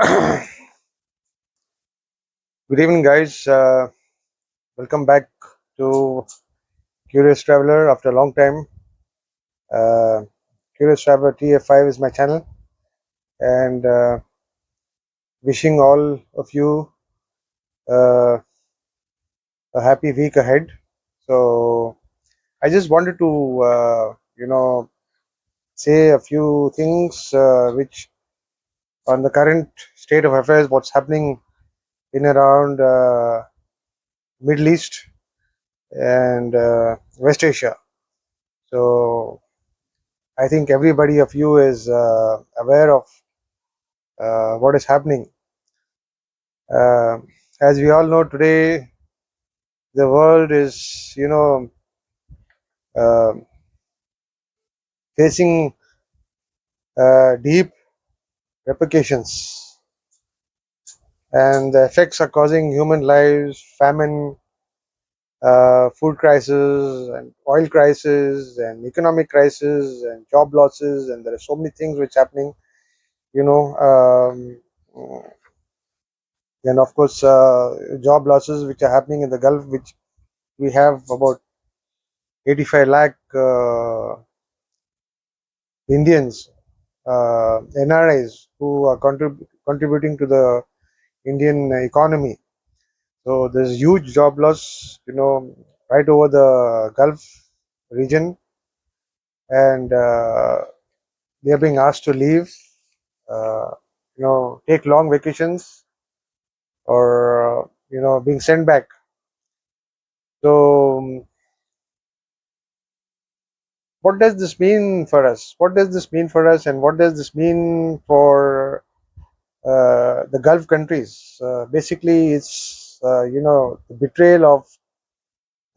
Good evening, guys. Welcome back to Curious Traveler after a long time. Uh, Curious Traveler TF5 is my channel, and wishing all of you uh, a happy week ahead. So, I just wanted to, say a few things which on the current state of affairs, what's happening in around Middle East and West Asia. So, I think everybody of you is aware of what is happening. Uh, as we all know today, the world is, uh, facing deep repercussions, and the effects are causing human lives, famine, food crisis, and oil crisis, and economic crisis, and job losses, and there are so many things which are happening. You know, and of course, job losses which are happening in the Gulf, which we have about 85 lakh Indians, NRIs, who are contributing to the Indian economy. So there's huge job loss, right over the Gulf region, and they are being asked to leave, uh, take long vacations, or being sent back. So what does this mean for us? What does this mean for us, and what does this mean for the Gulf countries? Basically, it's the betrayal of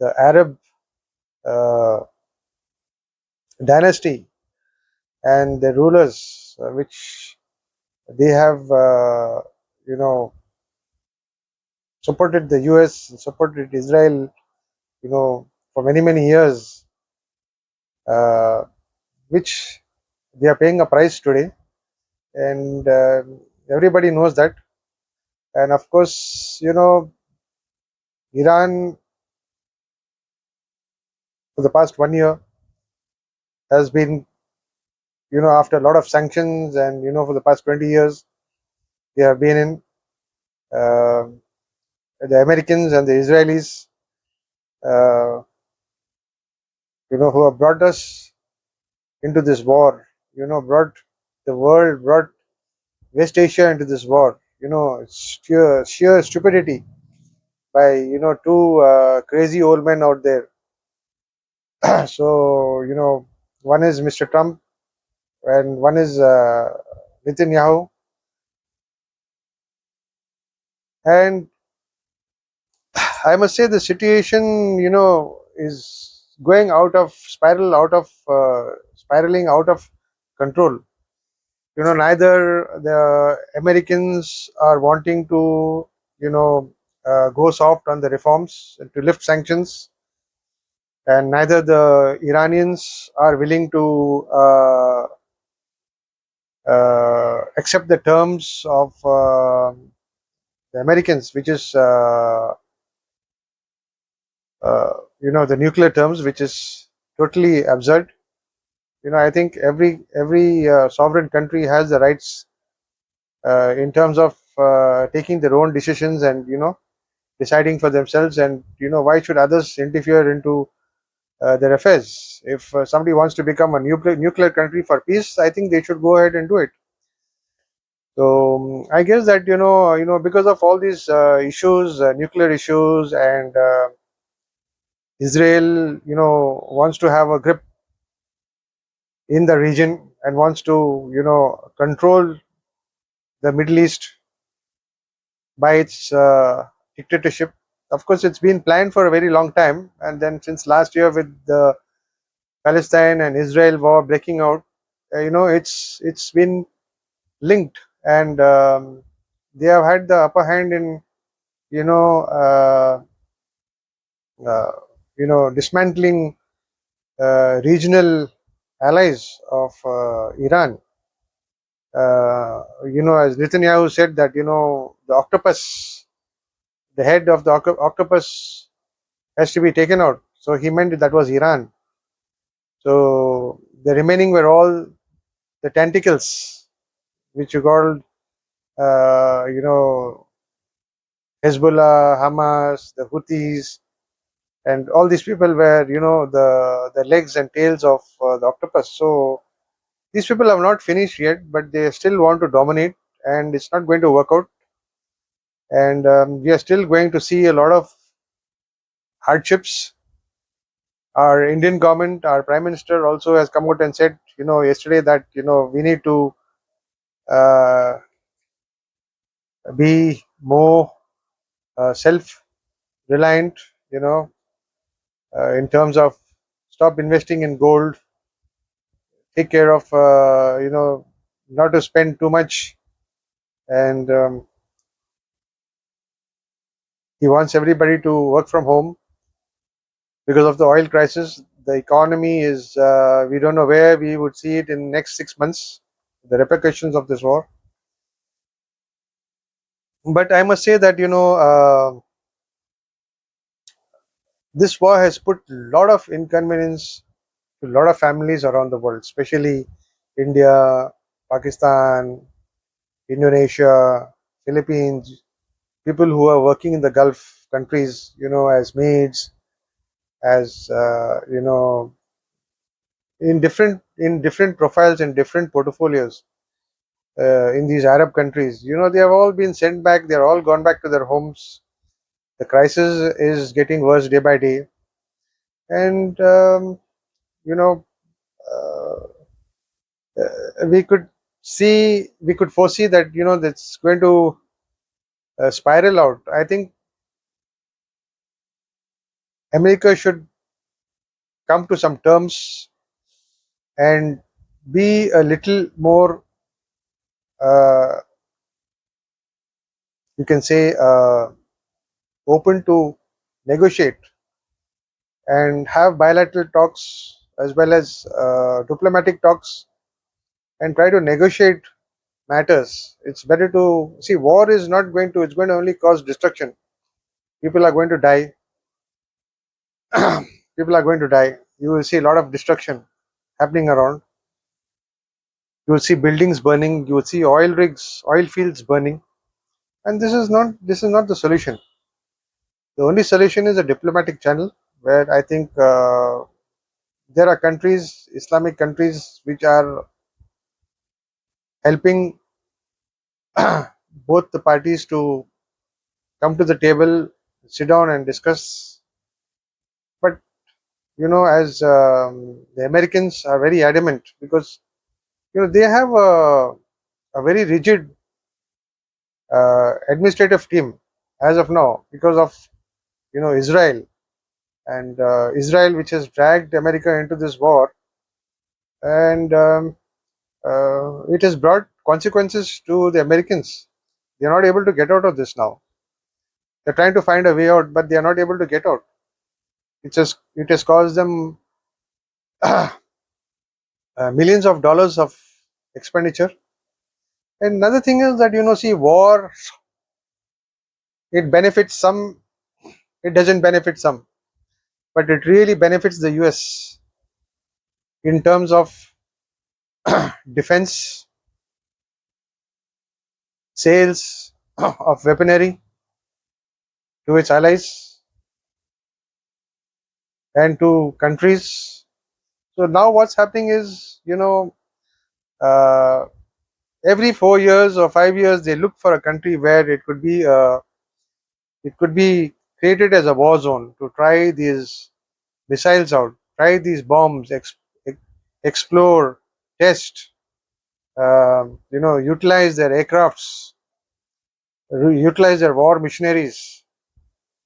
the Arab uh, dynasty and the rulers, which they have, you know, supported the U.S., supported Israel, for many years, uh, which they are paying a price today, and everybody knows that. And of course, Iran for the past 1 year has been, after a lot of sanctions, and for the past 20 years they have been in, uh, the Americans and the Israelis, uh, who have brought us into this war, brought the world, brought West Asia into this war. It's sheer stupidity by two crazy old men out there. So one is Mr. Trump, and one is Netanyahu, and I must say the situation, is going spiraling out of control. Neither the Americans are wanting to, go soft on the reforms to lift sanctions, and neither the Iranians are willing to accept the terms of the Americans, which is uh, the nuclear terms, which is totally absurd. I think every sovereign country has the rights in terms of taking their own decisions, and deciding for themselves. And why should others interfere into their affairs? If somebody wants to become a nuclear country for peace, I think they should go ahead and do it. So I guess that because of all these issues, nuclear issues, and Israel, wants to have a grip in the region, and wants to control the Middle East by its dictatorship. Of course, it's been planned for a very long time, and then since last year with the Palestine and Israel war breaking out, it's been linked, and they have had the upper hand in you know uh, uh, dismantling regional allies of Iran. As Netanyahu said that the octopus, the head of the octopus has to be taken out. So he meant that was Iran. So the remaining were all the tentacles, which you called, Hezbollah, Hamas, the Houthis, and all these people were, the legs and tails of the octopus. So these people have not finished yet, but they still want to dominate, and it's not going to work out. And we are still going to see a lot of hardships. Our Indian government, our Prime Minister also has come out and said, yesterday that we need to uh, be more self-reliant, in terms of stop investing in gold, take care of, not to spend too much, and he wants everybody to work from home because of the oil crisis. The economy is, we don't know where we would see it in next 6 months, the repercussions of this war. But I must say that, this war has put a lot of inconvenience to a lot of families around the world, especially India, Pakistan, Indonesia, Philippines, people who are working in the Gulf countries, as maids, as in different profiles and different portfolios in these Arab countries. They have all been sent back. They're all gone back to their homes. The crisis is getting worse day by day, and you know, we could foresee that that's going to spiral out. I think America should come to some terms and be a little more, uh, you can say, open to negotiate and have bilateral talks as well as diplomatic talks, and try to negotiate matters. It's better to see, war is not going to, it's going to only cause destruction. People are going to die. People are going to die. You will see a lot of destruction happening around. You will see buildings burning. You will see oil rigs, oil fields burning. And this is not the solution. The only solution is a diplomatic channel, where I think there are countries, Islamic countries, which are helping both the parties to come to the table, sit down and discuss. But as the Americans are very adamant, because they have a very rigid administrative team as of now, because of Israel, and Israel, which has dragged America into this war, and it has brought consequences to the Americans. They are not able to get out of this now. They're trying to find a way out, but they are not able to get out. It has caused them millions of dollars of expenditure. And another thing is that see, war, it benefits some, it doesn't benefit some, but it really benefits the US in terms of defense, sales of weaponry to its allies and to countries. So now what's happening is, uh, every 4 years or 5 years, they look for a country where it could be created as a war zone to try these missiles out, try these bombs, explore, test, utilize their aircrafts, utilize their war machineries.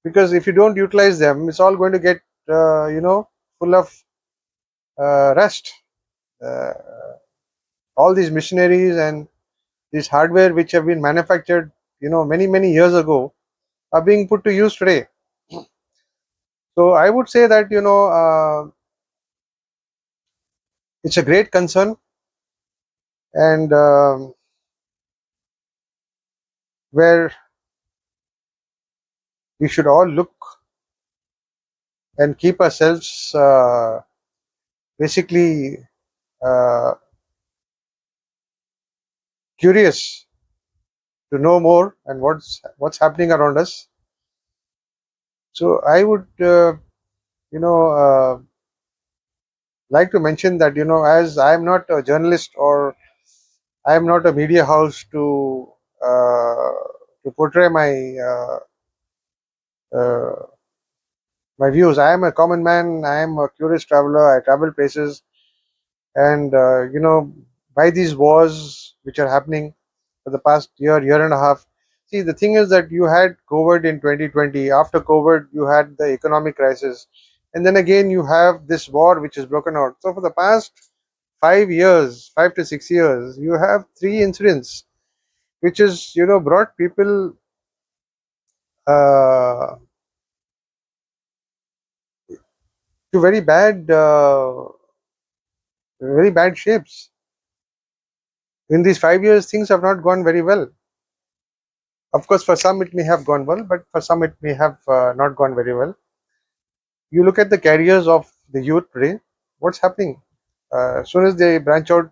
Because if you don't utilize them, it's all going to get full of rust. Uh, all these machineries and this hardware which have been manufactured, many years ago, are being put to use today. So I would say that it's a great concern, and where we should all look and keep ourselves basically uh, curious to know more and what's happening around us. So I would you know like to mention that, as I am not a journalist, or I am not a media house uh, to portray uh, my views. I am a common man. I am a curious traveler. I travel places, and by these wars which are happening for the past year and a half. See, the thing is that you had COVID in 2020. After COVID, you had the economic crisis, and then again you have this war which is broken out. So for the past 5 years, 5 to 6 years, you have three incidents which is brought people uh, to very bad shapes. In these 5 years, things have not gone very well. Of course, for some it may have gone well, but for some it may have not gone very well. You look at the careers of the youth today. What's happening? As soon as they branch out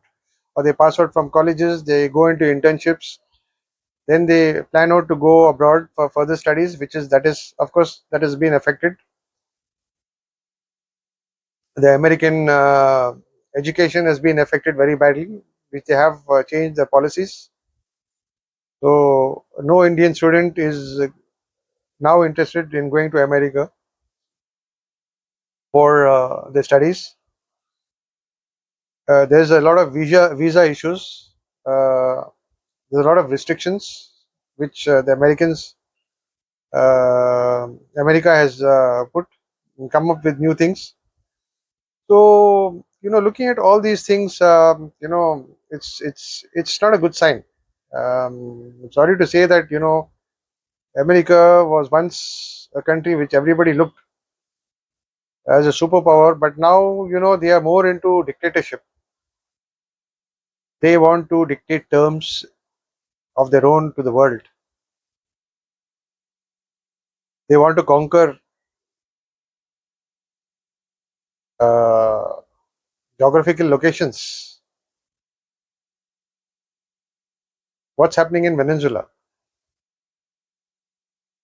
or they pass out from colleges, they go into internships. Then they plan out to go abroad for further studies, that is, of course, that has been affected. The American education has been affected very badly, which they have changed the policies. So no Indian student is now interested in going to America for their studies. There's a lot of visa issues. Uh, there's a lot of restrictions which the uh, America has put and come up with new things. So looking at all these things, it's not a good sign. I'm sorry to say that America was once a country which everybody looked as a superpower, but now they are more into dictatorship. They want to dictate terms of their own to the world. They want to conquer uh, geographical locations. What's happening in Venezuela?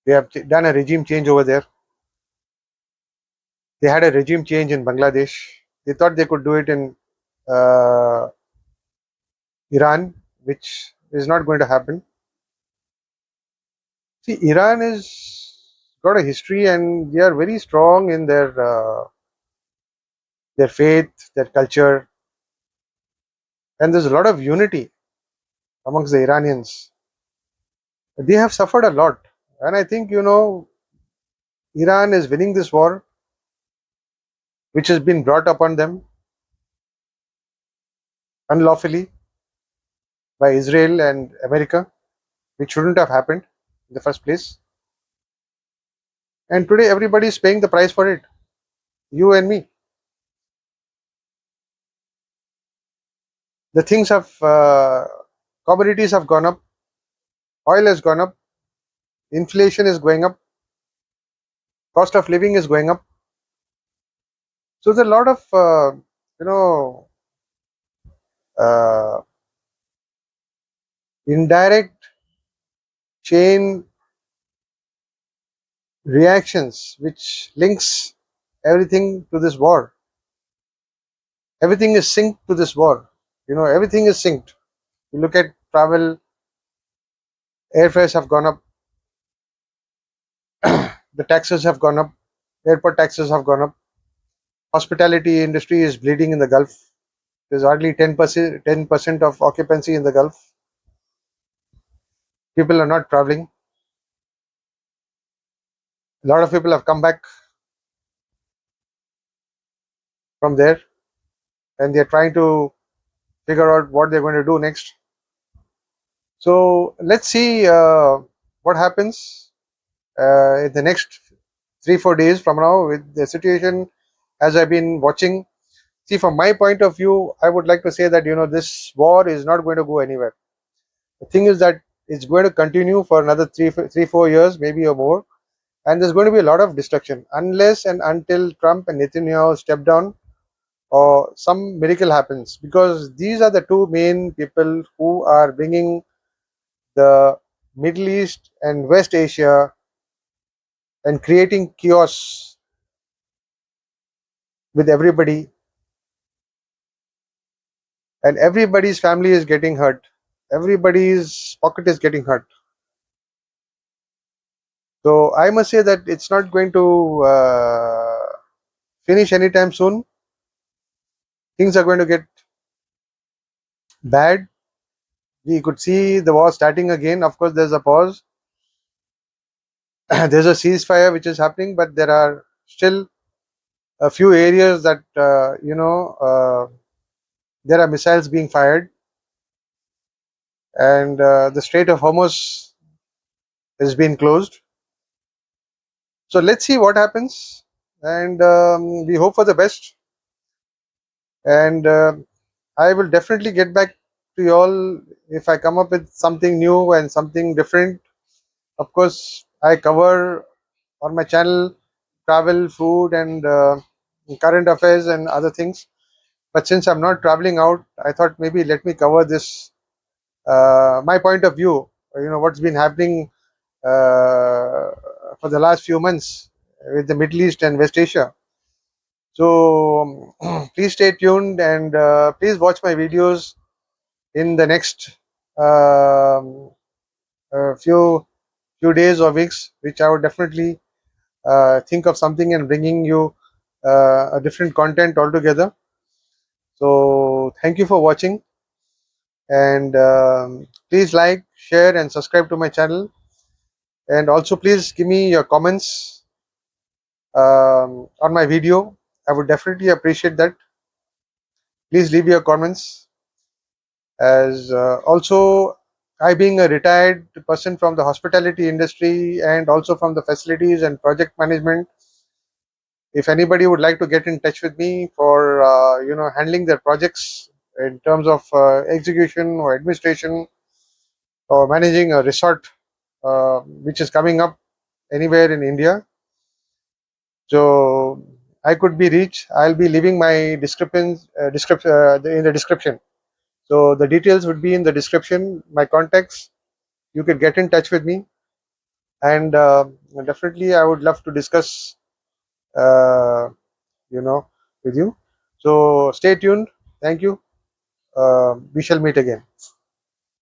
They have done a regime change over there. They had a regime change in Bangladesh. They thought they could do it in uh, Iran, which is not going to happen. See, Iran is got a history, and they are very strong in their faith, their culture, and there's a lot of unity amongst the Iranians. They have suffered a lot, and I think Iran is winning this war, which has been brought upon them unlawfully by Israel and America, which shouldn't have happened in the first place. And today, everybody is paying the price for it. You and me. The things have commodities have gone up, oil has gone up, inflation is going up, cost of living is going up. So there's a lot of you know uh, indirect chain reactions which links everything to this war. Everything is synced to this war. Everything is synced. You look at travel, airfares have gone up, the taxes have gone up, airport taxes have gone up. Hospitality industry is bleeding in the Gulf. There's hardly 10% of occupancy in the Gulf. People are not traveling. A lot of people have come back from there, and they're trying to figure out what they're going to do next. So let's see what happens in the next 3 4 days from now with the situation as I've been watching. See, from my point of view, I would like to say that this war is not going to go anywhere. The thing is that it's going to continue for another 4 years, maybe or more, and there's going to be a lot of destruction unless and until Trump and Netanyahu step down or some miracle happens, because these are the two main people who are bringing the Middle East and West Asia and creating chaos with everybody, and everybody's family is getting hurt, everybody's pocket is getting hurt. So I must say that it's not going to finish anytime soon. Things are going to get bad. We could see the war starting again. Of course, there's a pause. There's a ceasefire which is happening, but there are still a few areas that there are missiles being fired, and the Strait of Hormuz has been closed. So let's see what happens, and we hope for the best. And I will definitely get back to you all if I come up with something new and something different. Of course, I cover on my channel travel, food, and current affairs and other things. But since I'm not traveling out, I thought maybe let me cover this, my point of view. What's been happening for the last few months with the Middle East and West Asia. So please stay tuned, and please watch my videos in the next um, few days or weeks, which I would definitely think of something and bringing you a different content altogether. So thank you for watching, and please like, share, and subscribe to my channel. And also please give me your comments on my video. I would definitely appreciate that. Please leave your comments. As also, I being a retired person from the hospitality industry and also from the facilities and project management, if anybody would like to get in touch with me for handling their projects in terms of execution or administration or managing a resort which is coming up anywhere in India, so I could be reached. I'll be leaving my in the description. So the details would be in the description, my contacts. You could get in touch with me, and definitely I would love to discuss uh, you know with you. So stay tuned. Thank you. We shall meet again.